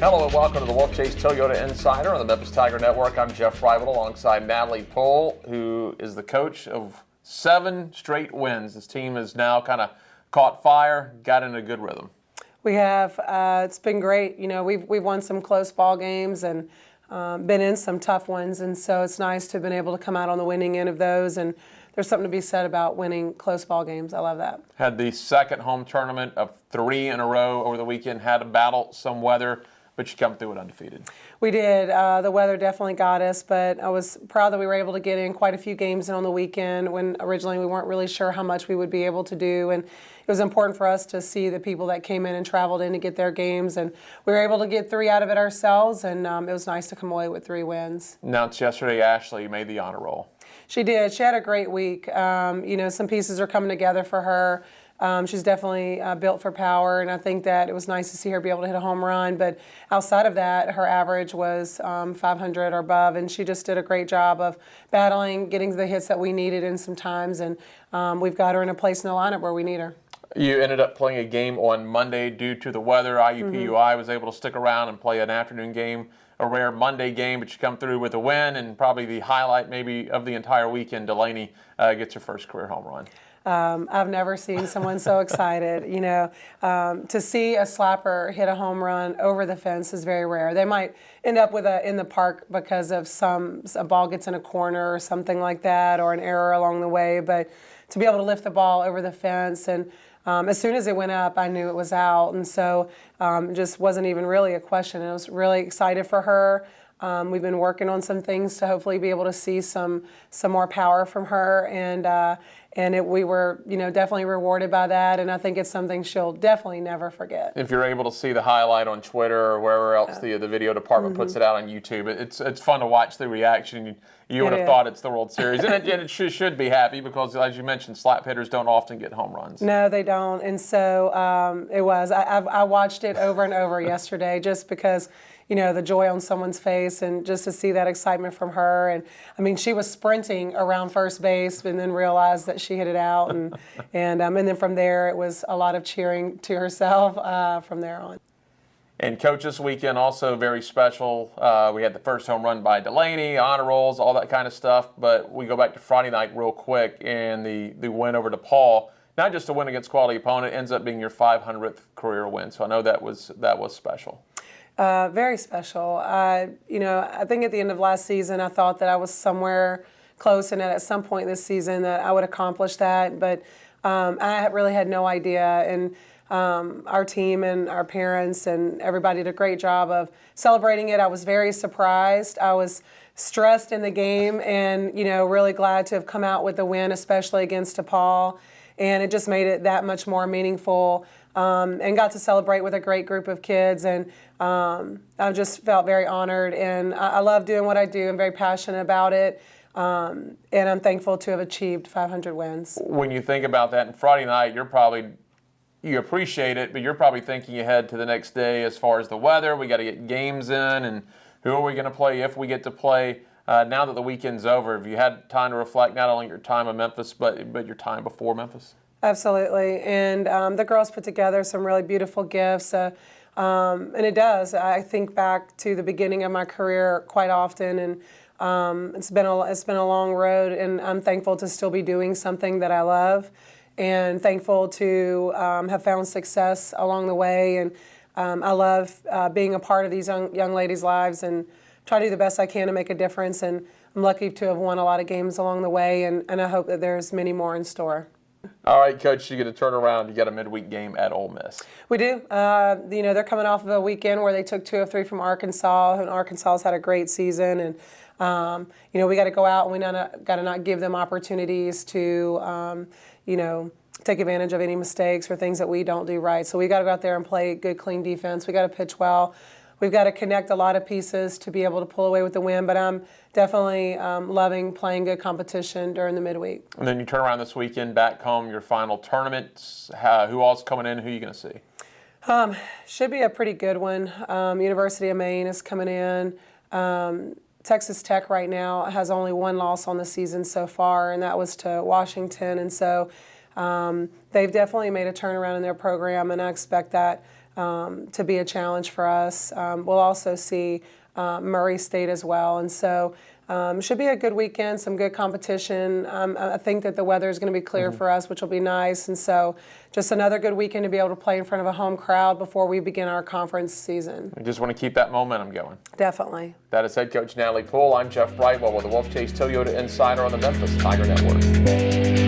Hello and welcome to the Wolfchase Toyota Insider on the Memphis Tiger Network. I'm Jeff Rival alongside Natalie Pohl, who is the coach of 7 straight wins. This team has now kind of caught fire, got in a good rhythm. We have. It's been great. You know, we've won some close ball games and been in some tough ones, and so it's nice to have been able to come out on the winning end of those. And there's something to be said about winning close ball games. I love that. Had the second home tournament of 3 in a row over the weekend. Had to battle some weather, but you come through it undefeated. We did. The weather definitely got us, but I was proud that we were able to get in quite a few games in on the weekend when originally we weren't really sure how much we would be able to do. And it was important for us to see the people that came in and traveled in to get their games. And we were able to get 3 out of it ourselves, and it was nice to come away with 3 wins. Announced yesterday, Ashley made the honor roll. She did. She had a great week. You know, some pieces are coming together for her. She's definitely built for power, and I think that it was nice to see her be able to hit a home run. But outside of that, her average was 500 or above, and she just did a great job of battling, getting the hits that we needed in some times, and we've got her in a place in the lineup where we need her. You ended up playing a game on Monday due to the weather. IUPUI was able to stick around and play an afternoon game, a rare Monday game, but you come through with a win, and probably the highlight maybe of the entire weekend, Delaney gets her first career home run. I've never seen someone so excited. You know, to see a slapper hit a home run over the fence is very rare. They might end up with in the park because of a ball gets in a corner or something like that, or an error along the way. But to be able to lift the ball over the fence, and as soon as it went up, I knew it was out, and so it just wasn't even really a question. I was really excited for her. We've been working on some things to hopefully be able to see some more power from her, and we were, you know, definitely rewarded by that, and I think it's something she'll definitely never forget. If you're able to see the highlight on Twitter or wherever else the video department puts it out on YouTube, it's fun to watch the reaction. You would have thought it's the World Series, and it should be happy because, as you mentioned, slap hitters don't often get home runs. No, they don't, and so it was. I watched it over and over yesterday just because, you know, the joy on someone's face, and just to see that excitement from her. And I mean, she was sprinting around first base and then realized that she hit it out, and then from there it was a lot of cheering to herself from there on. And Coach, this weekend also very special. We had the first home run by Delaney, honor rolls, all that kind of stuff. But we go back to Friday night real quick, and the win over DePaul. Not just a win against quality opponent, ends up being your 500th career win. So I know that was special. Very special. You know, I think at the end of last season, I thought that I was somewhere close, and that at some point this season that I would accomplish that. But I really had no idea, and our team and our parents and everybody did a great job of celebrating it. I was very surprised. I was stressed in the game, and, you know, really glad to have come out with a win, especially against DePaul. And it just made it that much more meaningful, and got to celebrate with a great group of kids. And I just felt very honored, and I love doing what I do. I'm very passionate about it, and I'm thankful to have achieved 500 wins. When you think about that, and Friday night, you appreciate it, but you're probably thinking ahead to the next day as far as the weather. We got to get games in, and who are we going to play if we get to play. Now that the weekend's over, have you had time to reflect not only your time in Memphis, but your time before Memphis? Absolutely, and the girls put together some really beautiful gifts, and it does. I think back to the beginning of my career quite often, and it's been a long road, and I'm thankful to still be doing something that I love, and thankful to have found success along the way, and I love being a part of these young ladies' lives, and try to do the best I can to make a difference. And I'm lucky to have won a lot of games along the way, and I hope that there's many more in store. All right, Coach, you get to turn around. You got a midweek game at Ole Miss. We do. You know, they're coming off of a weekend where they took 2 of 3 from Arkansas, and Arkansas's had a great season. And you know, we got to go out, and we got to not give them opportunities to, you know, take advantage of any mistakes or things that we don't do right. So we got to go out there and play good, clean defense. We got to pitch well. We've got to connect a lot of pieces to be able to pull away with the win, but I'm definitely loving playing good competition during the midweek. And then you turn around this weekend, back home, your final tournament. Who all's coming in? Who are you going to see? Should be a pretty good one. University of Maine is coming in. Texas Tech right now has only 1 loss on the season so far, and that was to Washington. And so they've definitely made a turnaround in their program, and I expect that to be a challenge for us. We'll also see Murray State as well, and so should be a good weekend, some good competition. I think that the weather is going to be clear for us, which will be nice, and so just another good weekend to be able to play in front of a home crowd before we begin our conference season. We just want to keep that momentum going. Definitely. That is head coach Natalie Poole. I'm Jeff Brightwell with the Wolfchase Toyota Insider on the Memphis Tiger Network.